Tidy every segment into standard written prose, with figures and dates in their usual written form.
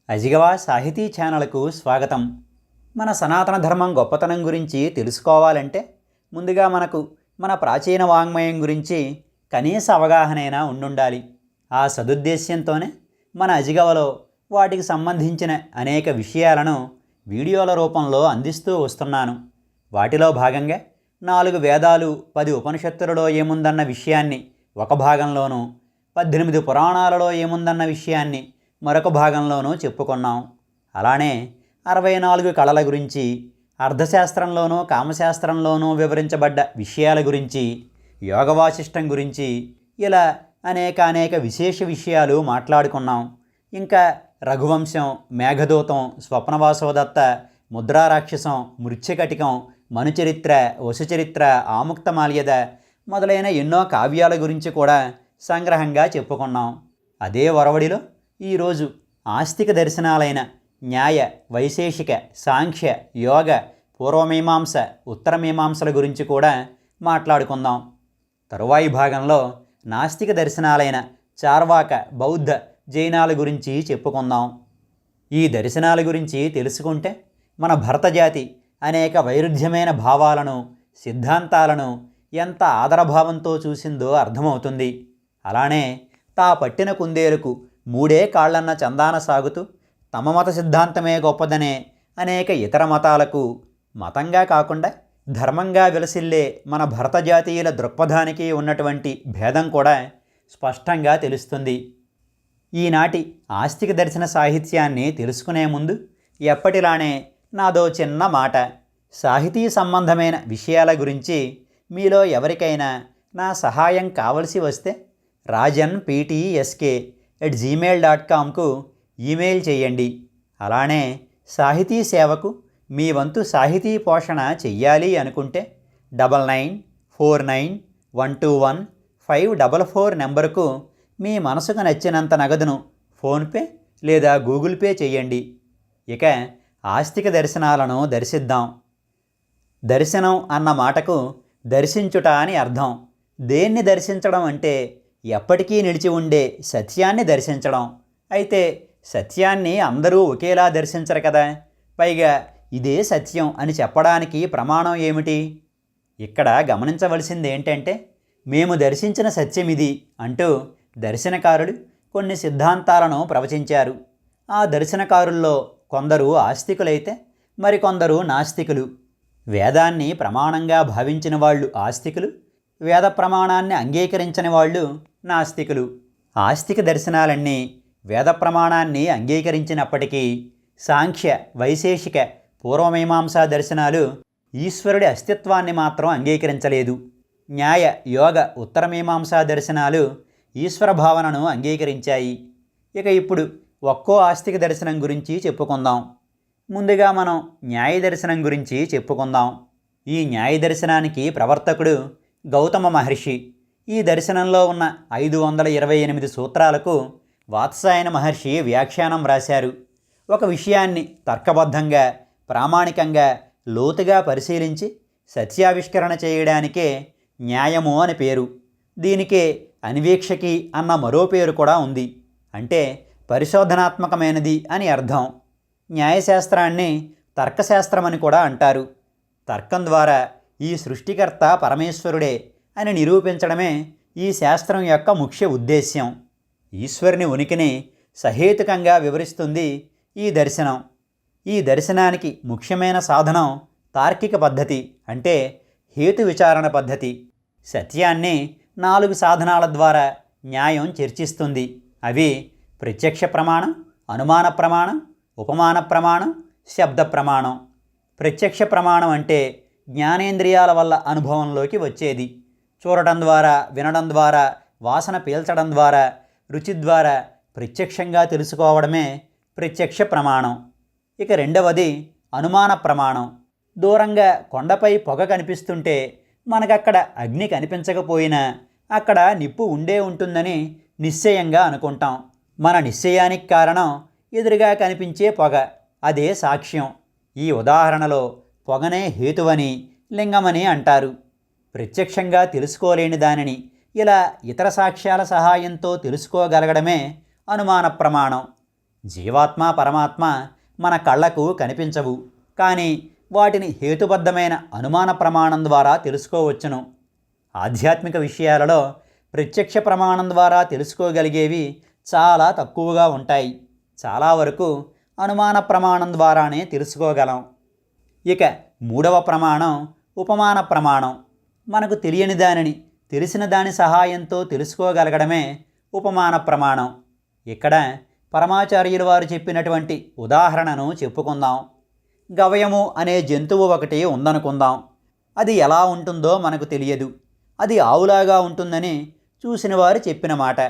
అజిగవా సాహితీ ఛానల్కు స్వాగతం. మన సనాతన ధర్మం గొప్పతనం గురించి తెలుసుకోవాలంటే ముందుగా మనకు మన ప్రాచీన వాంగ్మయం గురించి కనీస అవగాహనైనా ఉండుండాలి. ఆ సదుద్దేశ్యంతోనే మన అజిగవలో వాటికి సంబంధించిన అనేక విషయాలను వీడియోల రూపంలో అందిస్తూ వస్తున్నాను. వాటిలో భాగంగా 4 వేదాలు 10 ఉపనిషత్తులలో ఏముందన్న విషయాన్ని ఒక భాగంలోనూ, 18 పురాణాలలో ఏముందన్న విషయాన్ని మరొక భాగంలోనూ చెప్పుకున్నాం. అలానే 64 కళల గురించి, అర్థశాస్త్రంలోనూ కామశాస్త్రంలోనూ వివరించబడ్డ విషయాల గురించి, యోగవాసిష్టం గురించి ఇలా అనేక విశేష విషయాలు మాట్లాడుకున్నాం. ఇంకా రఘువంశం, మేఘదూతం, స్వప్నవాసోదత్త, ముద్రారాక్షసం, మృత్యకటికం, మనుచరిత్ర, వసుచరిత్ర, ఆముక్తమాల్యద మొదలైన ఎన్నో కావ్యాల గురించి కూడా సంగ్రహంగా చెప్పుకున్నాం. అదే ఒరవడిలో ఈరోజు ఆస్తిక దర్శనాలైన న్యాయ, వైశేషిక, సాంఖ్య, యోగ, పూర్వమీమాంస, ఉత్తరమీమాంసల గురించి కూడా మాట్లాడుకుందాం. తరువాయి భాగంలో నాస్తిక దర్శనాలైన చార్వాక, బౌద్ధ, జైనాల గురించి చెప్పుకుందాం. ఈ దర్శనాల గురించి తెలుసుకుంటే మన భరతజాతి అనేక వైరుధ్యమైన భావాలను, సిద్ధాంతాలను ఎంత ఆదరభావంతో చూసిందో అర్థమవుతుంది. అలానే తా పట్టిన కుందేలుకు 3 కాళ్లన్న చందాన సాగుతూ తమ మత సిద్ధాంతమే గొప్పదనే అనేక ఇతర మతాలకు మతంగా కాకుండా ధర్మంగా విలసిల్లే మన భరతజాతీయుల దృక్పథానికి ఉన్నటువంటి భేదం కూడా స్పష్టంగా తెలుస్తుంది. ఈనాటి ఆస్తిక దర్శన సాహిత్యాన్ని తెలుసుకునే ముందు ఎప్పటిలానే నాదో చిన్న మాట. సాహితీ సంబంధమైన విషయాల గురించి మీలో ఎవరికైనా నా సహాయం కావలసి వస్తే rajanptsk@gmail.comకు ఈమెయిల్ చేయండి. అలానే సాహితీ సేవకు మీ వంతు సాహితీ పోషణ చెయ్యాలి అనుకుంటే 9949121544 నెంబరుకు మీ మనసుకు నచ్చినంత నగదును ఫోన్పే లేదా గూగుల్ పే చేయండి. ఇక ఆస్తిక దర్శనాలను దర్శిద్దాం. దర్శనం అన్న మాటకు దర్శించుట అని అర్థం. దేన్ని దర్శించడం అంటే ఎప్పటికీ నిలిచి ఉండే సత్యాన్ని దర్శించడం. అయితే సత్యాన్ని అందరూ ఒకేలా దర్శించరు కదా. పైగా ఇదే సత్యం అని చెప్పడానికి ప్రమాణం ఏమిటి? ఇక్కడ గమనించవలసింది ఏంటంటే మేము దర్శించిన సత్యం ఇది అంటూ దర్శనకారులు కొన్ని సిద్ధాంతాలను ప్రవచించారు. ఆ దర్శనకారుల్లో కొందరు ఆస్తికులైతే మరికొందరు నాస్తికులు. వేదాన్ని ప్రమాణంగా భావించిన వాళ్ళు ఆస్తికులు, వేద ప్రమాణాన్ని అంగీకరించని వాళ్ళు నాస్తికులు. ఆస్తిక దర్శనాలన్నీ వేద ప్రమాణాన్ని అంగీకరించినప్పటికీ సాంఖ్య, వైశేషిక, పూర్వమీమాంసా దర్శనాలు ఈశ్వరుడి అస్తిత్వాన్ని మాత్రం అంగీకరించలేదు. న్యాయ, యోగ, ఉత్తరమీమాంసా దర్శనాలు ఈశ్వర భావనను అంగీకరించాయి. ఇక ఇప్పుడు ఒక్కో ఆస్తిక దర్శనం గురించి చెప్పుకుందాం. ముందుగా మనం న్యాయ దర్శనం గురించి చెప్పుకుందాం. ఈ న్యాయ దర్శనానికి ప్రవర్తకుడు గౌతమ మహర్షి. ఈ దర్శనంలో ఉన్న 528 సూత్రాలకు వాత్సాయన మహర్షి వ్యాఖ్యానం రాశారు. ఒక విషయాన్ని తర్కబద్ధంగా, ప్రామాణికంగా, లోతుగా పరిశీలించి సత్యావిష్కరణ చేయడానికే న్యాయము అని పేరు. దీనికే అన్వేక్షకి అన్న మరో పేరు కూడా ఉంది. అంటే పరిశోధనాత్మకమైనది అని అర్థం. న్యాయశాస్త్రాన్ని తర్కశాస్త్రమని కూడా అంటారు. తర్కం ద్వారా ఈ సృష్టికర్త పరమేశ్వరుడే అని నిరూపించడమే ఈ శాస్త్రం యొక్క ముఖ్య ఉద్దేశ్యం. ఈశ్వరుని ఉనికిని సహేతుకంగా వివరిస్తుంది ఈ దర్శనం. ఈ దర్శనానికి ముఖ్యమైన సాధనం తార్కిక పద్ధతి, అంటే హేతు విచారణ పద్ధతి. సత్యాన్ని 4 సాధనాల ద్వారా న్యాయం చర్చిస్తుంది. అవి ప్రత్యక్ష ప్రమాణం, అనుమాన ప్రమాణం, ఉపమాన ప్రమాణం, శబ్ద ప్రమాణం. ప్రత్యక్ష ప్రమాణం అంటే జ్ఞానేంద్రియాల వల్ల అనుభవంలోకి వచ్చేది. చూడటం ద్వారా, వినడం ద్వారా, వాసన పీల్చడం ద్వారా, రుచి ద్వారా ప్రత్యక్షంగా తెలుసుకోవడమే ప్రత్యక్ష ప్రమాణం. ఇక రెండవది అనుమాన ప్రమాణం. దూరంగా కొండపై పొగ కనిపిస్తుంటే మనకక్కడ అగ్ని కనిపించకపోయినా అక్కడ నిప్పు ఉండే ఉంటుందని నిశ్చయంగా అనుకుంటాం. మన నిశ్చయానికి కారణం ఎదురుగా కనిపించే పొగ, అదే సాక్ష్యం. ఈ ఉదాహరణలో పొగనే హేతువని, లింగమని అంటారు. ప్రత్యక్షంగా తెలుసుకోలేని దానిని ఇలా ఇతర సాక్ష్యాల సహాయంతో తెలుసుకోగలగడమే అనుమాన ప్రమాణం. జీవాత్మ పరమాత్మ మన కళ్ళకు కనిపించవు, కానీ వాటిని హేతుబద్ధమైన అనుమాన ప్రమాణం ద్వారా తెలుసుకోవచ్చును. ఆధ్యాత్మిక విషయాలలో ప్రత్యక్ష ప్రమాణం ద్వారా తెలుసుకోగలిగేవి చాలా తక్కువగా ఉంటాయి. చాలా వరకు అనుమాన ప్రమాణం ద్వారానే తెలుసుకోగలం. ఇక మూడవ ప్రమాణం ఉపమాన ప్రమాణం. మనకు తెలియని దానిని తెలిసిన దాని సహాయంతో తెలుసుకోగలగడమే ఉపమాన ప్రమాణం. ఇక్కడ పరమాచార్యుల వారు చెప్పినటువంటి ఉదాహరణను చెప్పుకుందాం. గవయము అనే జంతువు ఒకటి ఉందనుకుందాం. అది ఎలా ఉంటుందో మనకు తెలియదు. అది ఆవులాగా ఉంటుందని చూసిన వారు చెప్పిన మాట.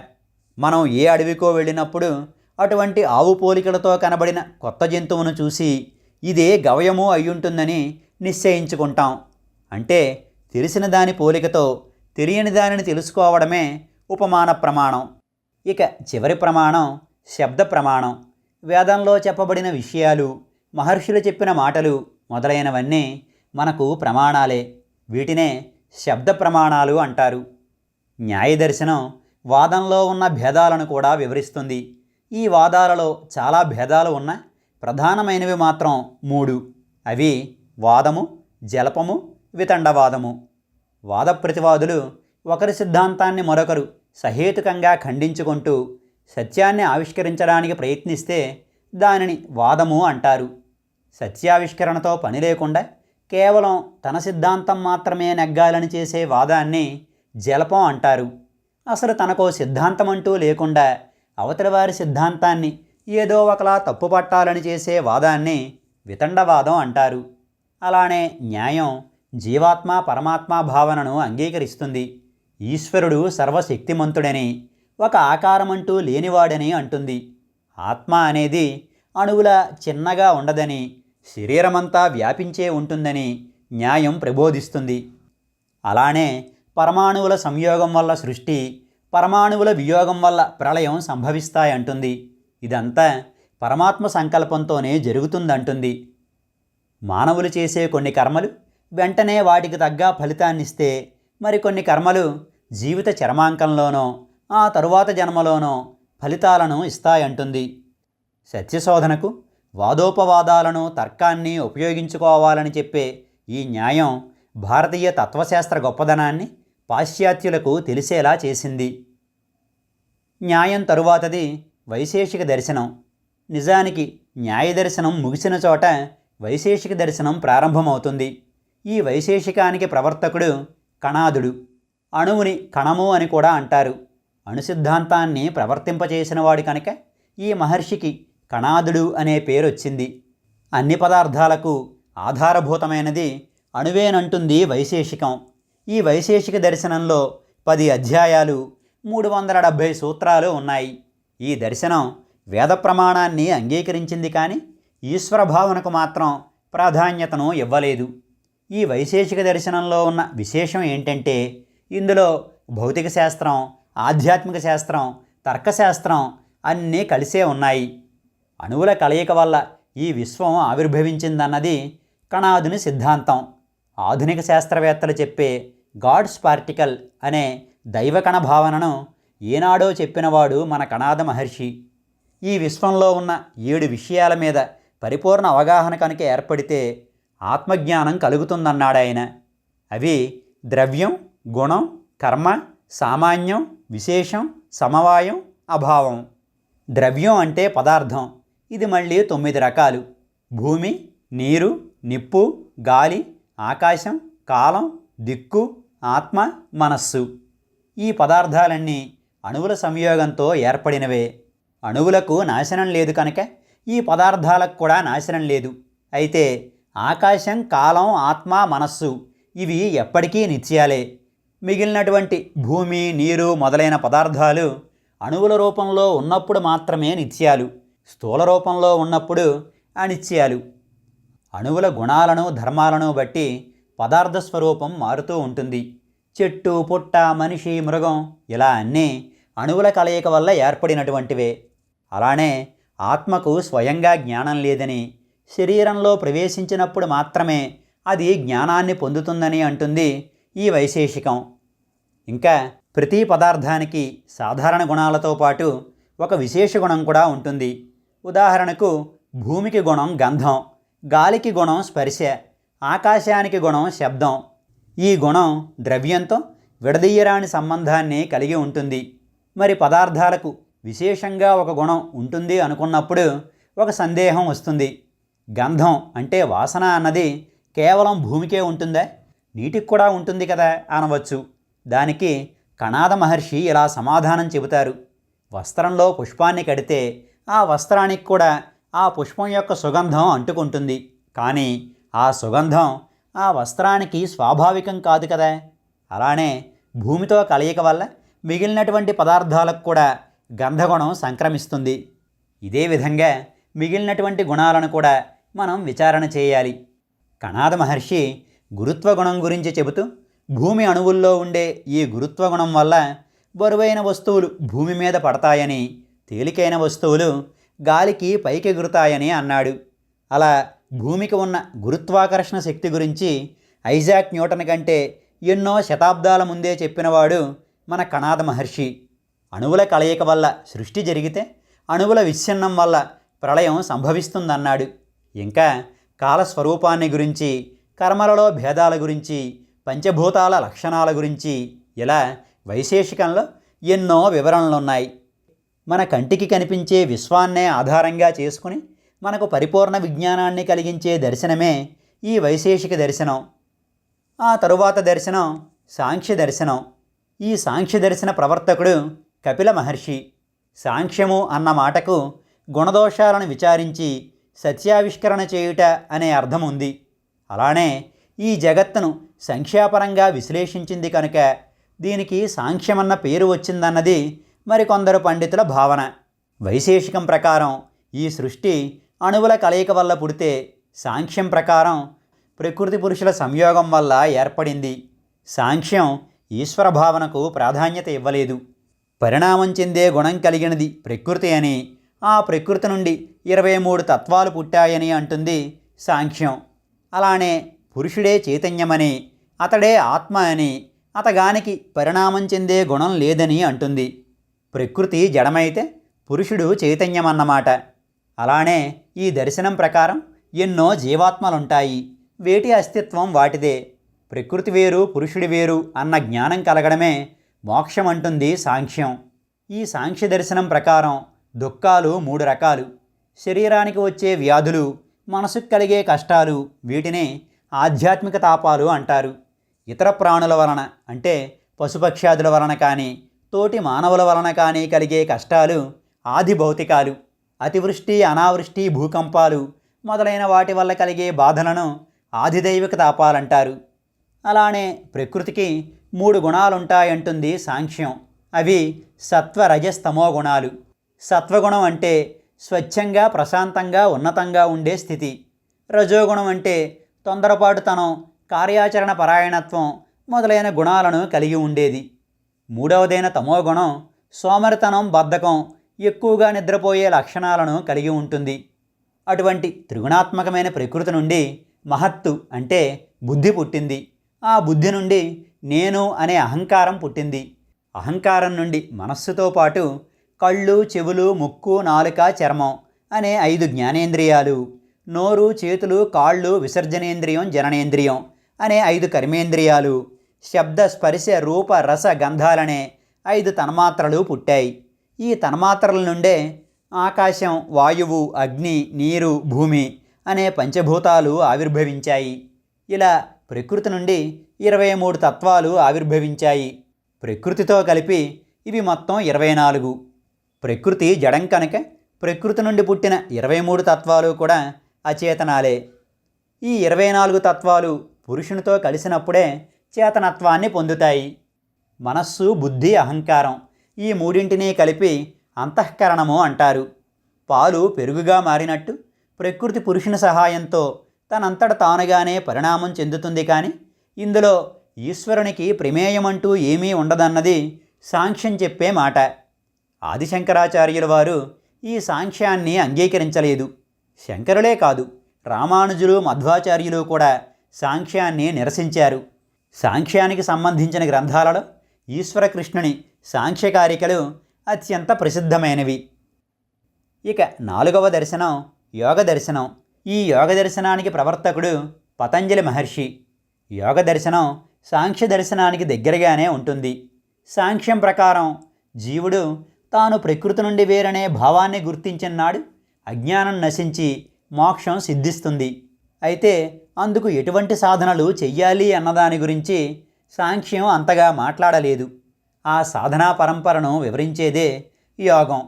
మనం ఏ అడవికో వెళ్ళినప్పుడు అటువంటి ఆవు పోలికలతో కనబడిన కొత్త జంతువును చూసి ఇదే గవయము అయ్యుంటుందని నిశ్చయించుకుంటాం. అంటే తెలిసిన దాని పోలికతో తెలియని దానిని తెలుసుకోవడమే ఉపమాన ప్రమాణం. ఇక చివరి ప్రమాణం శబ్ద ప్రమాణం. వేదంలో చెప్పబడిన విషయాలు, మహర్షులు చెప్పిన మాటలు మొదలైనవన్నీ మనకు ప్రమాణాలే. వీటినే శబ్ద ప్రమాణాలు అంటారు. న్యాయదర్శనం వాదంలో ఉన్న భేదాలను కూడా వివరిస్తుంది. ఈ వాదాలలో చాలా భేదాలు ఉన్న ప్రధానమైనవి మాత్రం 3. అవి వాదము, జల్పము, వితండవాదము. వాద ప్రతివాదులు ఒకరి సిద్ధాంతాన్ని మరొకరు సహేతుకంగా ఖండించుకుంటూ సత్యాన్ని ఆవిష్కరించడానికి ప్రయత్నిస్తే దానిని వాదము అంటారు. సత్యావిష్కరణతో పని లేకుండా కేవలం తన సిద్ధాంతం మాత్రమే నెగ్గాలని చేసే వాదాన్ని జల్పం అంటారు. అసలు తనకో సిద్ధాంతం అంటూ లేకుండా అవతలి వారి సిద్ధాంతాన్ని ఏదో ఒకలా తప్పుపట్టాలని చేసే వాదాన్ని వితండవాదం అంటారు. అలానే న్యాయం జీవాత్మ పరమాత్మ భావనను అంగీకరిస్తుంది. ఈశ్వరుడు సర్వశక్తిమంతుడని, ఒక ఆకారమంటూ లేనివాడని అంటుంది. ఆత్మ అనేది అణువుల చిన్నగా ఉండదని, శరీరమంతా వ్యాపించే ఉంటుందని న్యాయం ప్రబోధిస్తుంది. అలానే పరమాణువుల సంయోగం వల్ల సృష్టి, పరమాణువుల వియోగం వల్ల ప్రళయం సంభవిస్తాయంటుంది. ఇదంతా పరమాత్మ సంకల్పంతోనే జరుగుతుందంటుంది. మానవులు చేసే కొన్ని కర్మలు వెంటనే వాటికి తగ్గ ఫలితాన్నిస్తే, మరికొన్ని కర్మలు జీవిత చరమాంకంలోనో ఆ తరువాత జన్మలోనో ఫలితాలను ఇస్తాయంటుంది. సత్యశోధనకు వాదోపవాదాలను, తర్కాన్ని ఉపయోగించుకోవాలని చెప్పే ఈ న్యాయం భారతీయ తత్వశాస్త్ర గొప్పదనాన్ని పాశ్చాత్యులకు తెలిసేలా చేసింది. న్యాయం తరువాతది వైశేషిక దర్శనం. నిజానికి న్యాయ దర్శనం ముగిసిన చోట వైశేషిక దర్శనం ప్రారంభమవుతుంది. ఈ వైశేషికానికి ప్రవర్తకుడు కణాదుడు. అణువుని కణము అని కూడా అంటారు. అణు సిద్ధాంతాన్ని ప్రవర్తింపచేసినవాడు కనుక ఈ మహర్షికి కణాదుడు అనే పేరొచ్చింది. అన్ని పదార్థాలకు ఆధారభూతమైనది అణువేనంటుంది వైశేషికం. ఈ వైశేషిక దర్శనంలో 10 అధ్యాయాలు, 370 సూత్రాలు ఉన్నాయి. ఈ దర్శనం వేద ప్రమాణాన్ని అంగీకరించింది, కానీ ఈశ్వర భావనకు మాత్రం ప్రాధాన్యతను ఇవ్వలేదు. ఈ వైశేషిక దర్శనంలో ఉన్న విశేషం ఏంటంటే, ఇందులో భౌతిక శాస్త్రం, ఆధ్యాత్మిక శాస్త్రం, తర్కశాస్త్రం అన్నీ కలిసే ఉన్నాయి. అణువుల కలయిక వల్ల ఈ విశ్వం ఆవిర్భవించిందన్నది కణాదుని సిద్ధాంతం. ఆధునిక శాస్త్రవేత్తలు చెప్పే గాడ్స్ పార్టికల్ అనే దైవకణ భావనను ఏనాడో చెప్పినవాడు మన కణాద మహర్షి. ఈ విశ్వంలో ఉన్న 7 విషయాల మీద పరిపూర్ణ అవగాహన కనుక ఏర్పడితే ఆత్మజ్ఞానం కలుగుతుందన్నాడాయన. అవి ద్రవ్యం, గుణం, కర్మ, సామాన్యం, విశేషం, సమవాయం, అభావం. ద్రవ్యం అంటే పదార్థం. ఇది మళ్ళీ 9 రకాలు. భూమి, నీరు, నిప్పు, గాలి, ఆకాశం, కాలం, దిక్కు, ఆత్మ, మనస్సు. ఈ పదార్థాలన్నీ అణువుల సంయోగంతో ఏర్పడినవే. అణువులకు నాశనం లేదు కనుక ఈ పదార్థాలకు కూడా నాశనం లేదు. అయితే ఆకాశం, కాలం, ఆత్మ, మనస్సు ఇవి ఎప్పటికీ నిత్యాలే. మిగిలినటువంటి భూమి, నీరు మొదలైన పదార్థాలు అణువుల రూపంలో ఉన్నప్పుడు మాత్రమే నిత్యాలు, స్థూల రూపంలో ఉన్నప్పుడు అనిత్యాలు. అణువుల గుణాలను, ధర్మాలను బట్టి పదార్థ స్వరూపం మారుతూ ఉంటుంది. చెట్టు, పుట్ట, మనిషి, మృగం ఇలా అన్నీ అణువుల కలయిక వల్ల ఏర్పడినటువంటివే. అలానే ఆత్మకు స్వయంగా జ్ఞానం లేదని, శరీరంలో ప్రవేశించినప్పుడు మాత్రమే అది జ్ఞానాన్ని పొందుతుందని అంటుంది ఈ వైశేషికం. ఇంకా ప్రతి పదార్థానికి సాధారణ గుణాలతో పాటు ఒక విశేష గుణం కూడా ఉంటుంది. ఉదాహరణకు భూమికి గుణం గంధం, గాలికి గుణం స్పర్శ, ఆకాశానికి గుణం శబ్దం. ఈ గుణం ద్రవ్యంతో విడదీయరాని సంబంధాన్ని కలిగి ఉంటుంది. మరి పదార్థాలకు విశేషంగా ఒక గుణం ఉంటుంది అనుకున్నప్పుడు ఒక సందేహం వస్తుంది. గంధం అంటే వాసన అన్నది కేవలం భూమికే ఉంటుందా, నీటికి కూడా ఉంటుంది కదా అనవచ్చు. దానికి కణాద మహర్షి ఇలా సమాధానం చెబుతారు. వస్త్రంలో పుష్పాన్ని కడితే ఆ వస్త్రానికి కూడా ఆ పుష్పం యొక్క సుగంధం అంటుకుంటుంది. కానీ ఆ సుగంధం ఆ వస్త్రానికి స్వాభావికం కాదు కదా. అలానే భూమితో కలయిక వల్ల మిగిలినటువంటి పదార్థాలకు కూడా గంధగుణం సంక్రమిస్తుంది. ఇదే విధంగా మిగిలినటువంటి గుణాలను కూడా మనం విచారణ చేయాలి. కణాద మహర్షి గురుత్వగుణం గురించి చెబుతూ, భూమి అణువుల్లో ఉండే ఈ గురుత్వగుణం వల్ల బరువైన వస్తువులు భూమి మీద పడతాయని, తేలికైన వస్తువులు గాలికి పైకెగురుతాయని అన్నాడు. అలా భూమికి ఉన్న గురుత్వాకర్షణ శక్తి గురించి ఐజాక్ న్యూటన్ కంటే ఎన్నో శతాబ్దాల ముందే చెప్పినవాడు మన కణాద మహర్షి. అణువుల కలయిక వల్ల సృష్టి జరిగితే అణువుల విచ్ఛిన్నం వల్ల ప్రళయం సంభవిస్తుందన్నాడు. ఇంకా కాలస్వరూపాన్ని గురించి, కర్మలలో భేదాల గురించి, పంచభూతాల లక్షణాల గురించి ఇలా వైశేషికంలో ఎన్నో వివరణలున్నాయి. మన కంటికి కనిపించే విశ్వాన్నే ఆధారంగా చేసుకుని మనకు పరిపూర్ణ విజ్ఞానాన్ని కలిగించే దర్శనమే ఈ వైశేషిక దర్శనం. ఆ తరువాత దర్శనం సాంఖ్య దర్శనం. ఈ సాంఖ్య దర్శన ప్రవర్తకుడు కపిల మహర్షి. సాంఖ్యము అన్న మాటకు గుణదోషాలను విచారించి సత్యావిష్కరణ చేయుట అనే అర్థం ఉంది. అలానే ఈ జగత్తును సంఖ్యాపరంగా విశ్లేషించింది కనుక దీనికి సాంఖ్యమన్న పేరు వచ్చిందన్నది మరికొందరు పండితుల భావన. వైశేషికం ప్రకారం ఈ సృష్టి అణువుల కలయిక వల్ల పుడితే, సాంఖ్యం ప్రకారం ప్రకృతి పురుషుల సంయోగం వల్ల ఏర్పడింది. సాంఖ్యం ఈశ్వర భావనకు ప్రాధాన్యత ఇవ్వలేదు. పరిణామం చెందే గుణం కలిగినది ప్రకృతి అని, ఆ ప్రకృతి నుండి 23 తత్వాలు పుట్టాయని అంటుంది సాంఖ్యం. అలానే పురుషుడే చైతన్యమని, అతడే ఆత్మ అని, అతగానికి పరిణామం చెందే గుణం లేదని అంటుంది. ప్రకృతి జడమైతే పురుషుడు చైతన్యమన్నమాట. అలానే ఈ దర్శనం ప్రకారం ఎన్నో జీవాత్మలుంటాయి, వేటి అస్తిత్వం వాటిదే. ప్రకృతి వేరు పురుషుడి వేరు అన్న జ్ఞానం కలగడమే మోక్షం అంటుంది సాంఖ్యం. ఈ సాంఖ్య దర్శనం ప్రకారం దుఃఖాలు 3 రకాలు. శరీరానికి వచ్చే వ్యాధులు, మనసుకు కలిగే కష్టాలు, వీటిని ఆధ్యాత్మిక తాపాలు అంటారు. ఇతర ప్రాణుల వలన అంటే పశుపక్ష్యాదుల వలన కానీ, తోటి మానవుల వలన కానీ కలిగే కష్టాలు ఆది భౌతికాలు. అతివృష్టి, అనావృష్టి, భూకంపాలు మొదలైన వాటి వల్ల కలిగే బాధలను ఆదిదైవిక తాపాలంటారు. అలానే ప్రకృతికి 3 గుణాలుంటాయంటుంది సాంఖ్యం. అవి సత్వ, రజస్తమో గుణాలు. సత్వగుణం అంటే స్వచ్ఛంగా, ప్రశాంతంగా, ఉన్నతంగా ఉండే స్థితి. రజోగుణం అంటే తొందరపాటుతనం, కార్యాచరణ పరాయణత్వం మొదలైన గుణాలను కలిగి ఉండేది. మూడవదైన తమోగుణం సోమరితనం, బద్ధకం, ఎక్కువగా నిద్రపోయే లక్షణాలను కలిగి ఉంటుంది. అటువంటి త్రిగుణాత్మకమైన ప్రకృతి నుండి మహత్తు అంటే బుద్ధి పుట్టింది. ఆ బుద్ధి నుండి నేను అనే అహంకారం పుట్టింది. అహంకారం నుండి మనస్సుతో పాటు కళ్ళు, చెవులు, ముక్కు, నాలుక, చర్మం అనే 5 జ్ఞానేంద్రియాలు, నోరు, చేతులు, కాళ్ళు, విసర్జనేంద్రియం, జననేంద్రియం అనే 5 కర్మేంద్రియాలు, శబ్ద, స్పర్శ, రూప, రస, గంధాలనే 5 తన్మాత్రలు పుట్టాయి. ఈ తన్మాత్రల నుండే ఆకాశం, వాయువు, అగ్ని, నీరు, భూమి అనే పంచభూతాలు ఆవిర్భవించాయి. ఇలా ప్రకృతి నుండి 23 తత్వాలు ఆవిర్భవించాయి. ప్రకృతితో కలిపి ఇవి మొత్తం 24. ప్రకృతి జడం కనుక ప్రకృతి నుండి పుట్టిన 23 తత్వాలు కూడా అచేతనాలే. ఈ 24 తత్వాలు పురుషునితో కలిసినప్పుడే చేతనత్వాన్ని పొందుతాయి. మనస్సు, బుద్ధి, అహంకారం ఈ మూడింటినీ కలిపి అంతఃకరణము అంటారు. పాలు పెరుగుగా మారినట్టు ప్రకృతి పురుషుని సహాయంతో తనంతట తానుగానే పరిణామం చెందుతుంది. కానీ ఇందులో ఈశ్వరునికి ప్రమేయమంటూ ఏమీ ఉండదన్నది సాంఖ్యం చెప్పే మాట. ఆదిశంకరాచార్యుల వారు ఈ సాంఖ్యాన్ని అంగీకరించలేదు. శంకరులే కాదు, రామానుజులు, మధ్వాచార్యులు కూడా సాంఖ్యాన్ని నిరసించారు. సాంఖ్యానికి సంబంధించిన గ్రంథాలలో ఈశ్వర కృష్ణుని సాంఖ్యకారికలు అత్యంత ప్రసిద్ధమైనవి. ఇక 4వ దర్శనం యోగ దర్శనం. ఈ యోగ దర్శనానికి ప్రవర్తకుడు పతంజలి మహర్షి. యోగ దర్శనం సాంఖ్య దర్శనానికి దగ్గరగానే ఉంటుంది. సాంఖ్యం ప్రకారం జీవుడు తాను ప్రకృతి నుండి వేరనే భావాన్ని గుర్తించినాడు అజ్ఞానం నశించి మోక్షం సిద్ధిస్తుంది. అయితే అందుకు ఎటువంటి సాధనలు చెయ్యాలి అన్నదాని గురించి సాంఖ్యం అంతగా మాట్లాడలేదు. ఆ సాధనా పరంపరను వివరించేదే యోగం.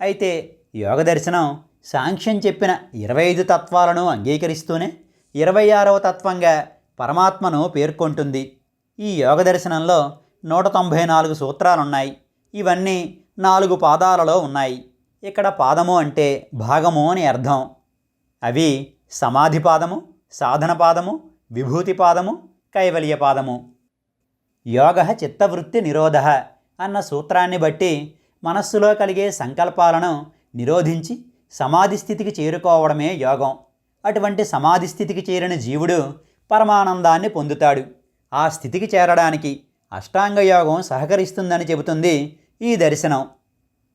అయితే యోగ దర్శనం సాంఖ్యం చెప్పిన 25 తత్వాలను అంగీకరిస్తూనే 26వ తత్వంగా పరమాత్మను పేర్కొంటుంది. ఈ యోగ దర్శనంలో 194 సూత్రాలున్నాయి. ఇవన్నీ 4 పాదాలలో ఉన్నాయి. ఇక్కడ పాదము అంటే భాగము అని అర్థం. అవి సమాధి పాదము, సాధన పాదము, విభూతి పాదము, కైవల్య పాదము. యోగ చిత్తవృత్తి నిరోధ అన్న సూత్రాన్ని బట్టి మనస్సులో కలిగే సంకల్పాలను నిరోధించి సమాధి స్థితికి చేరుకోవడమే యోగం. అటువంటి సమాధి స్థితికి చేరిన జీవుడు పరమానందాన్ని పొందుతాడు. ఆ స్థితికి చేరడానికి అష్టాంగ యోగం సహకరిస్తుందని చెబుతుంది ఈ దర్శనం.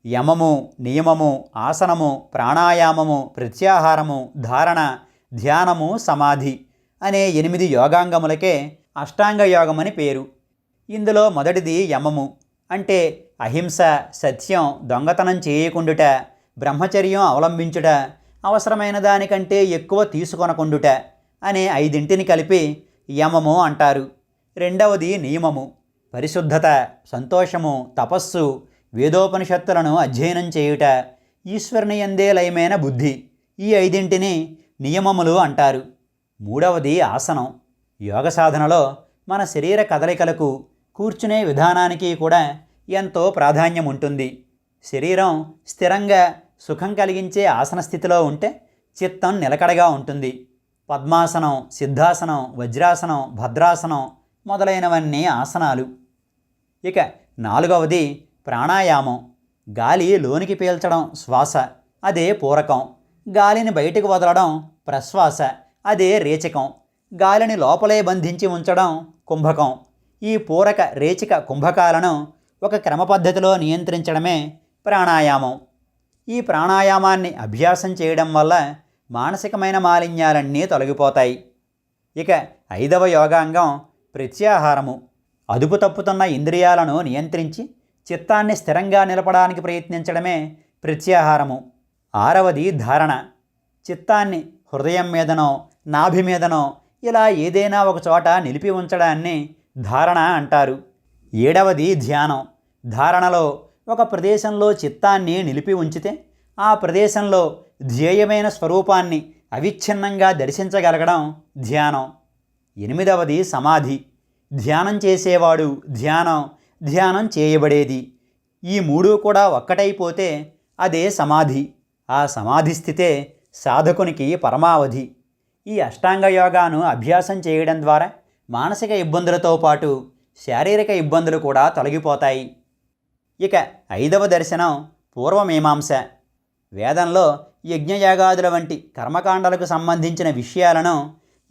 యమము, నియమము, ఆసనము, ప్రాణాయామము, ప్రత్యాహారము, ధారణ, ధ్యానము, సమాధి అనే 8 యోగాంగములకే అష్టాంగ యోగమని పేరు. ఇందులో మొదటిది యమము, అంటే అహింస, సత్యం, దొంగతనం చేయకుండుట, బ్రహ్మచర్యం అవలంబించుట, అవసరమైన దానికంటే ఎక్కువ తీసుకొనకుండుట అనే 5 కలిపి యమము అంటారు. రెండవది నియమము, పరిశుద్ధత, సంతోషము, తపస్సు, వేదోపనిషత్తులను అధ్యయనం చేయుట, ఈశ్వరుని యందే లయమైన బుద్ధి. ఈ 5 నియమములు అంటారు. మూడవది ఆసనం. యోగ సాధనలో మన శరీర కదలికలకు, కూర్చునే విధానానికి కూడా ఎంతో ప్రాధాన్యం ఉంటుంది. శరీరం స్థిరంగా సుఖం కలిగించే ఆసన స్థితిలో ఉంటే చిత్తం నిలకడగా ఉంటుంది. పద్మాసనం, సిద్ధాసనం, వజ్రాసనం, భద్రాసనం మొదలైనవన్నీ ఆసనాలు. ఇక 4వది ప్రాణాయామం. గాలి లోనికి పీల్చడం శ్వాస, అదే పూరకం. గాలిని బయటకు వదలడం ప్రశ్వాస, అదే రేచకం. గాలిని లోపలే బంధించి ఉంచడం కుంభకం. ఈ పూరక, రేచక, కుంభకాలను ఒక క్రమ పద్ధతిలో నియంత్రించడమే ప్రాణాయామం. ఈ ప్రాణాయామాన్ని అభ్యాసం చేయడం వల్ల మానసికమైన మాలిన్యాలన్నీ తొలగిపోతాయి. ఇక 5వ యోగాంగం ప్రత్యాహారము. అదుపు తప్పుతున్న ఇంద్రియాలను నియంత్రించి చిత్తాన్ని స్థిరంగా నిలపడానికి ప్రయత్నించడమే ప్రత్యాహారము. 6వది ధారణ. చిత్తాన్ని హృదయం మీదనో, నాభి మీదనో ఇలా ఏదైనా ఒక చోట నిలిపి ఉంచడాన్ని ధారణ అంటారు. 7వది ధ్యానం. ధారణలో ఒక ప్రదేశంలో చిత్తాన్ని నిలిపి ఉంచితే ఆ ప్రదేశంలో ధ్యేయమైన స్వరూపాన్ని అవిచ్ఛిన్నంగా దర్శించగలగడం ధ్యానం. 8వది సమాధి. ధ్యానం చేసేవాడు ధ్యానం చేయబడేది. ఈ 3 కూడా ఒక్కటైపోతే అదే సమాధి. ఆ సమాధి స్థితే సాధకునికి పరమావధి. ఈ అష్టాంగ యోగాను అభ్యాసం చేయడం ద్వారా మానసిక ఇబ్బందులతో పాటు శారీరక ఇబ్బందులు కూడా తొలగిపోతాయి. ఇక 5వ దర్శనం పూర్వమీమాంస. వేదంలో యజ్ఞయాగాదుల వంటి కర్మకాండలకు సంబంధించిన విషయాలను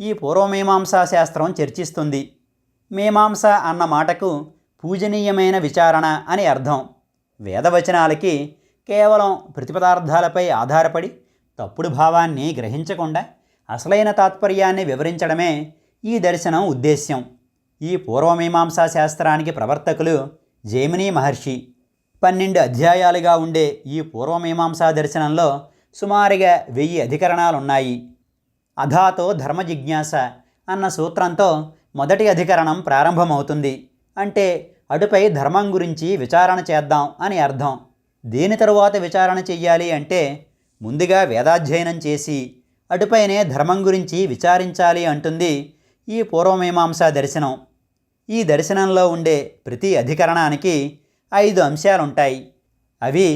ఈ పూర్వమీమాంసా శాస్త్రం చర్చిస్తుంది. మీమాంస అన్న మాటకు పూజనీయమైన విచారణ అని అర్థం. వేదవచనాలకి కేవలం ప్రతిపదార్థాలపై ఆధారపడి తప్పుడు భావాన్ని గ్రహించకుండా అసలైన తాత్పర్యాన్ని వివరించడమే ఈ దర్శనం ఉద్దేశ్యం. ఈ పూర్వమీమాంసా శాస్త్రానికి ప్రవర్తకులు జైమిని మహర్షి. 12 అధ్యాయాలుగా ఉండే ఈ పూర్వమీమాంసా దర్శనంలో సుమారుగా 1000 అధికరణాలున్నాయి. అధాతో ధర్మ జిజ్ఞాస అన్న సూత్రంతో మొదటి అధికరణం ప్రారంభమవుతుంది. అంటే అటుపై ధర్మం గురించి విచారణ చేద్దాం అని అర్థం. దేని తరువాత విచారణ చెయ్యాలి అంటే ముందుగా వేదాధ్యయనం చేసి అటుపైనే ధర్మం గురించి విచారించాలి అంటుంది ఈ పూర్వమీమాంసా దర్శనం. ఈ దర్శనంలో ఉండే ప్రతి అధికరణానికి 5 అంశాలుంటాయి. అవి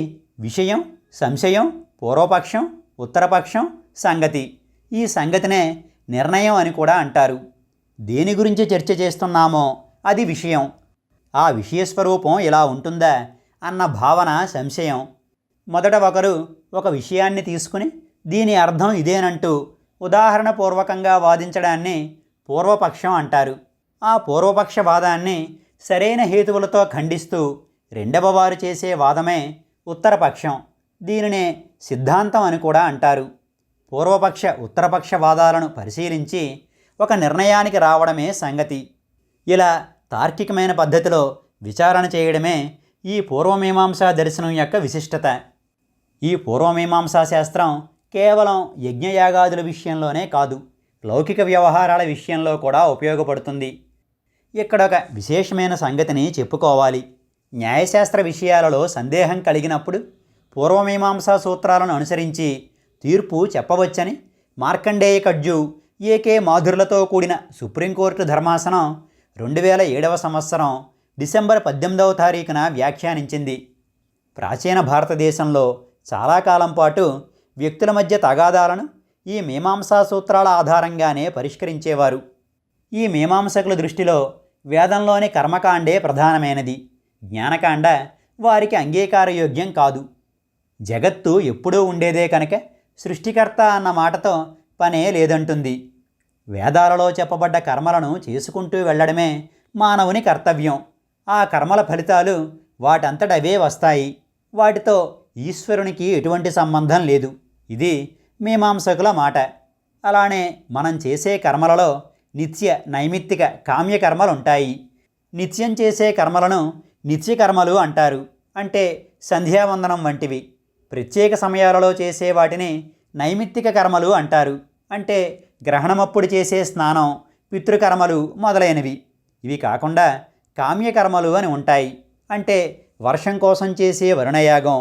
విషయం, సంశయం, పూర్వపక్షం, ఉత్తరపక్షం, సంగతి. ఈ సంగతినే నిర్ణయం అని కూడా అంటారు. దేని గురించి చర్చ చేస్తున్నామో అది విషయం. ఆ విషయస్వరూపం ఇలా ఉంటుందా అన్న భావన సంశయం. మొదట ఒకరు ఒక విషయాన్ని తీసుకుని దీని అర్థం ఇదేనంటూ ఉదాహరణపూర్వకంగా వాదించడాన్ని పూర్వపక్షం అంటారు. ఆ పూర్వపక్ష వాదాన్ని సరైన హేతువులతో ఖండిస్తూ రెండవ వారు చేసే వాదమే ఉత్తరపక్షం. దీనినే సిద్ధాంతం అని కూడా అంటారు. పూర్వపక్ష ఉత్తరపక్ష వాదాలను పరిశీలించి ఒక నిర్ణయానికి రావడమే సంగతి. ఇలా తార్కికమైన పద్ధతిలో విచారణ చేయడమే ఈ పూర్వమీమాంసా దర్శనం యొక్క విశిష్టత. ఈ పూర్వమీమాంసా శాస్త్రం కేవలం యజ్ఞయాగాదుల విషయంలోనే కాదు, లౌకిక వ్యవహారాల విషయంలో కూడా ఉపయోగపడుతుంది. ఇక్కడ ఒక విశేషమైన సంగతిని చెప్పుకోవాలి. న్యాయశాస్త్ర విషయాలలో సందేహం కలిగినప్పుడు పూర్వమీమాంసా సూత్రాలను అనుసరించి తీర్పు చెప్పవచ్చని మార్కండేయ కడ్జు ఏకే మాధుర్లతో కూడిన సుప్రీంకోర్టు ధర్మాసనం 2007 సంవత్సరం డిసెంబర్ 18వ తారీఖున వ్యాఖ్యానించింది. ప్రాచీన భారతదేశంలో చాలా కాలం పాటు వ్యక్తుల మధ్య తగాదాలను ఈ మీమాంసా సూత్రాల ఆధారంగానే పరిష్కరించేవారు. ఈ మీమాంసకుల దృష్టిలో వేదంలోని కర్మకాండే ప్రధానమైనది, జ్ఞానకాండ వారికి అంగీకారయోగ్యం కాదు. జగత్తు ఎప్పుడూ ఉండేదే కనుక సృష్టికర్త అన్న మాటతో పనే లేదంటుంది. వేదాలలో చెప్పబడ్డ కర్మలను చేసుకుంటూ వెళ్ళడమే మానవుని కర్తవ్యం. ఆ కర్మల ఫలితాలు వాటంతటవే వస్తాయి. వాటితో ఈశ్వరునికి ఎటువంటి సంబంధం లేదు. ఇది మీమాంసకుల మాట. అలానే మనం చేసే కర్మలలో నిత్య నైమిత్తిక కామ్యకర్మలుంటాయి. నిత్యం చేసే కర్మలను నిత్యకర్మలు అంటారు. అంటే సంధ్యావందనం వంటివి. ప్రత్యేక సమయాలలో చేసే వాటిని నైమిత్తిక కర్మలు అంటారు. అంటే గ్రహణమప్పుడు చేసే స్నానం, పితృకర్మలు మొదలైనవి. ఇవి కాకుండా కామ్యకర్మలు అని ఉంటాయి. అంటే వర్షం కోసం చేసే వరుణయాగం,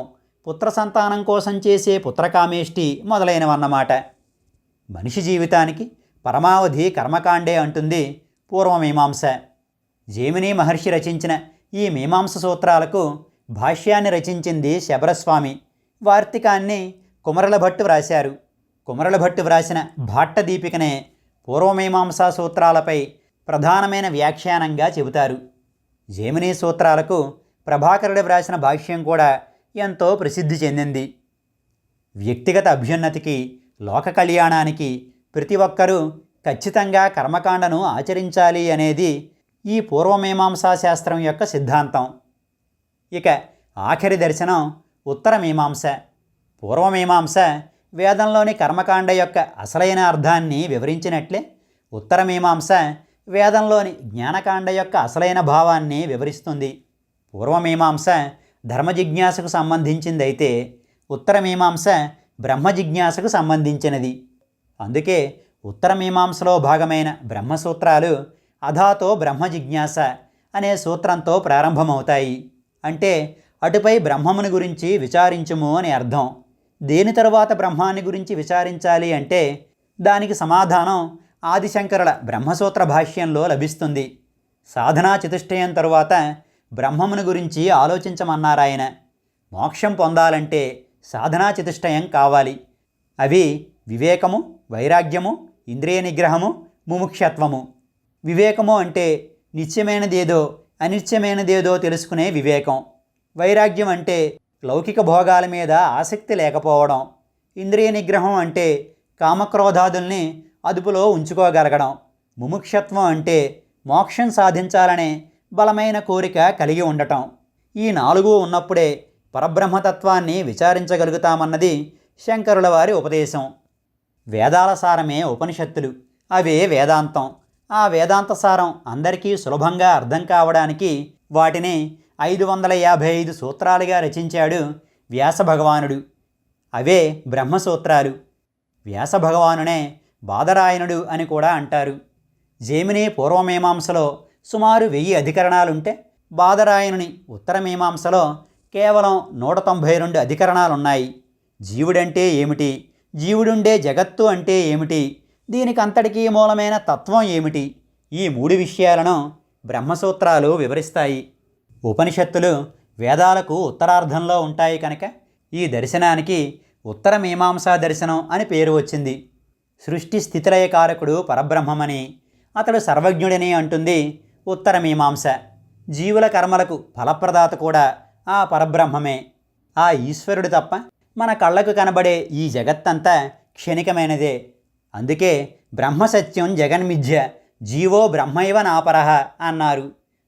పుత్ర సంతానం కోసం చేసే పుత్రకామేష్టి మొదలైనవన్నమాట. మనిషి జీవితానికి పరమావధి కర్మకాండే అంటుంది పూర్వమీమాంస. జైమిని మహర్షి రచించిన ఈ మీమాంస సూత్రాలకు భాష్యాన్ని రచించింది శబరస్వామి. వార్తికాన్ని కుమరల భట్టు వ్రాశారు. కుమరల భట్టు వ్రాసిన భాట్టదీపికనే పూర్వమీమాంసా సూత్రాలపై ప్రధానమైన వ్యాఖ్యానంగా చెబుతారు. జైమిని సూత్రాలకు ప్రభాకరుడు వ్రాసిన భాష్యం కూడా ఎంతో ప్రసిద్ధి చెందింది. వ్యక్తిగత అభ్యున్నతికి, లోక కళ్యాణానికి ప్రతి ఒక్కరూ ఖచ్చితంగా కర్మకాండను ఆచరించాలి అనేది ఈ పూర్వమీమాంసా శాస్త్రం యొక్క సిద్ధాంతం. ఇక ఆఖరి దర్శనం ఉత్తరమీమాంస. పూర్వమీమాంస వేదంలోని కర్మకాండ యొక్క అసలైన అర్థాన్ని వివరించినట్లే ఉత్తరమీమాంస వేదంలోని జ్ఞానకాండ యొక్క అసలైన భావాన్ని వివరిస్తుంది. పూర్వమీమాంస ధర్మజిజ్ఞాసకు సంబంధించిందైతే ఉత్తరమీమాంస బ్రహ్మజిజ్ఞాసకు సంబంధించినది. అందుకే ఉత్తరమీమాంసలో భాగమైన బ్రహ్మసూత్రాలు అధాతో బ్రహ్మజిజ్ఞాస అనే సూత్రంతో ప్రారంభమవుతాయి. అంటే అటుపై బ్రహ్మముని గురించి విచారించుము అని అర్థం. దేని తరువాత బ్రహ్మాన్ని గురించి విచారించాలి అంటే దానికి సమాధానం ఆదిశంకరుల బ్రహ్మసూత్ర భాష్యంలో లభిస్తుంది. సాధనా చతుష్టయం తరువాత బ్రహ్మముని గురించి ఆలోచించమన్నారాయన. మోక్షం పొందాలంటే సాధనా చతుష్టయం కావాలి. అవి వివేకము, వైరాగ్యము, ఇంద్రియ నిగ్రహము, ముముక్షత్వము. వివేకము అంటే నిత్యమైనదేదో అనిత్యమైనదేదో తెలుసుకునే వివేకం. వైరాగ్యం అంటే లౌకిక భోగాల మీద ఆసక్తి లేకపోవడం. ఇంద్రియ నిగ్రహం అంటే కామక్రోధాదుల్ని అదుపులో ఉంచుకోగలగడం. ముముక్షత్వం అంటే మోక్షం సాధించాలనే బలమైన కోరిక కలిగి ఉండటం. ఈ 4 ఉన్నప్పుడే పరబ్రహ్మతత్వాన్ని విచారించగలుగుతామన్నది శంకరుల వారి ఉపదేశం. వేదాల సారమే ఉపనిషత్తులు, అవే వేదాంతం. ఆ వేదాంత సారం అందరికీ సులభంగా అర్థం కావడానికి వాటిని 555 సూత్రాలుగా రచించాడు వ్యాసభగవానుడు. అవే బ్రహ్మసూత్రాలు. వ్యాసభగవానునే బాదరాయణుడు అని కూడా అంటారు. జైమిని పూర్వమీమాంసలో సుమారు 1000 అధికరణాలుంటే బాదరాయణుని ఉత్తరమీమాంసలో కేవలం 192 అధికరణాలున్నాయి. జీవుడంటే ఏమిటి, జీవుడుండే జగత్తు అంటే ఏమిటి, దీనికంతటికీ మూలమైన తత్వం ఏమిటి, ఈ 3 విషయాలను బ్రహ్మసూత్రాలు వివరిస్తాయి. ఉపనిషత్తులు వేదాలకు ఉత్తరార్ధంలో ఉంటాయి కనుక ఈ దర్శనానికి ఉత్తరమీమాంసా దర్శనం అని పేరు వచ్చింది. సృష్టి స్థితిలయకారకుడు పరబ్రహ్మమని, అతడు సర్వజ్ఞుడని అంటుంది ఉత్తరమీమాంస. జీవుల కర్మలకు ఫలప్రదాత కూడా ఆ పరబ్రహ్మమే. ఆ ఈశ్వరుడు తప్ప మన కళ్ళకు కనబడే ఈ జగత్తంతా క్షణికమైనదే. అందుకే బ్రహ్మసత్యం జగన్మిథ్య, జీవో బ్రహ్మైవ నాపరః అన్నారు.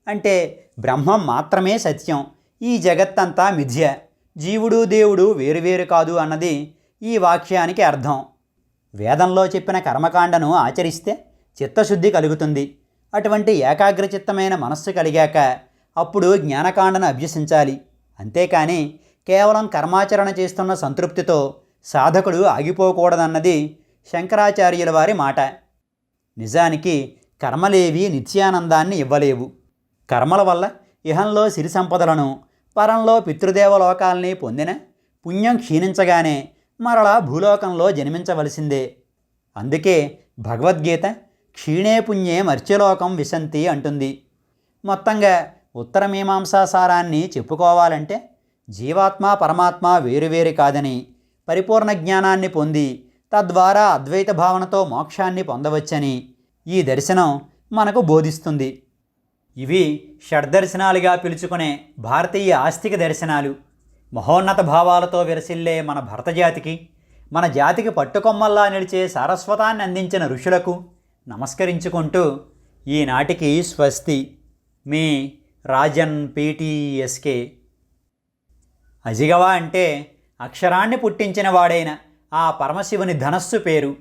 అంటే బ్రహ్మం మాత్రమే సత్యం, ఈ జగత్తంతా మిథ్య. జీవుడు దేవుడు వేరువేరు కాదు అన్నది ఈ వాక్యానికి అర్థం. వేదంలో చెప్పిన కర్మకాండను ఆచరిస్తే చిత్తశుద్ధి కలుగుతుంది. అటువంటి ఏకాగ్రచిత్తమైన మనస్సు కలిగాక అప్పుడు జ్ఞానకాండను అభ్యసించాలి. అంతేకాని కేవలం కర్మాచరణ చేస్తున్న సంతృప్తితో సాధకుడు ఆగిపోకూడదన్నది శంకరాచార్యుల వారి మాట. నిజానికి కర్మలేవి నిత్యానందాన్ని ఇవ్వలేవు. కర్మల వల్ల ఇహంలో సిరి సంపదలను, పరంలో పితృదేవలోకాల్ని పొందిన పుణ్యం క్షీణించగానే మరలా భూలోకంలో జన్మించవలసిందే. అందుకే భగవద్గీత క్షీణే పుణ్యే మర్త్యలోకం విశంతి అంటుంది. మొత్తంగా ఉత్తరమీమాంసా సారాన్ని చెప్పుకోవాలంటే జీవాత్మ పరమాత్మ వేరువేరు కాదని, పరిపూర్ణ జ్ఞానాన్ని పొంది తద్వారా అద్వైత భావనతో మోక్షాన్ని పొందవచ్చని ఈ దర్శనం మనకు బోధిస్తుంది. ఇవి షడ్దర్శనాలుగా పిలుచుకునే భారతీయ ఆస్తిక దర్శనాలు. మహోన్నత భావాలతో విరసిల్లే మన భరతజాతికి, మన జాతికి పట్టుకొమ్మల్లా నిలిచే సారస్వతాన్ని అందించిన ఋషులకు నమస్కరించుకుంటూ ఈనాటికి స్వస్తి. మీ రాజన్ PTSK. అజిగవ అంటే అక్షరాన్ని పుట్టించిన వాడైన ఆ పరమశివుని ధనస్సు పేరు.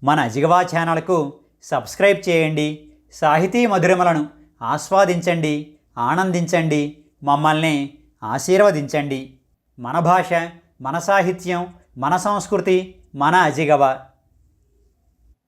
మన అజిగవా ఛానల్కు సబ్స్క్రైబ్ చేయండి. సాహితీ మధురిమలను ఆస్వాదించండి, ఆనందించండి, మమ్మల్ని ఆశీర్వదించండి. మన భాష, మన సాహిత్యం, మన సంస్కృతి, మన అజిగవ.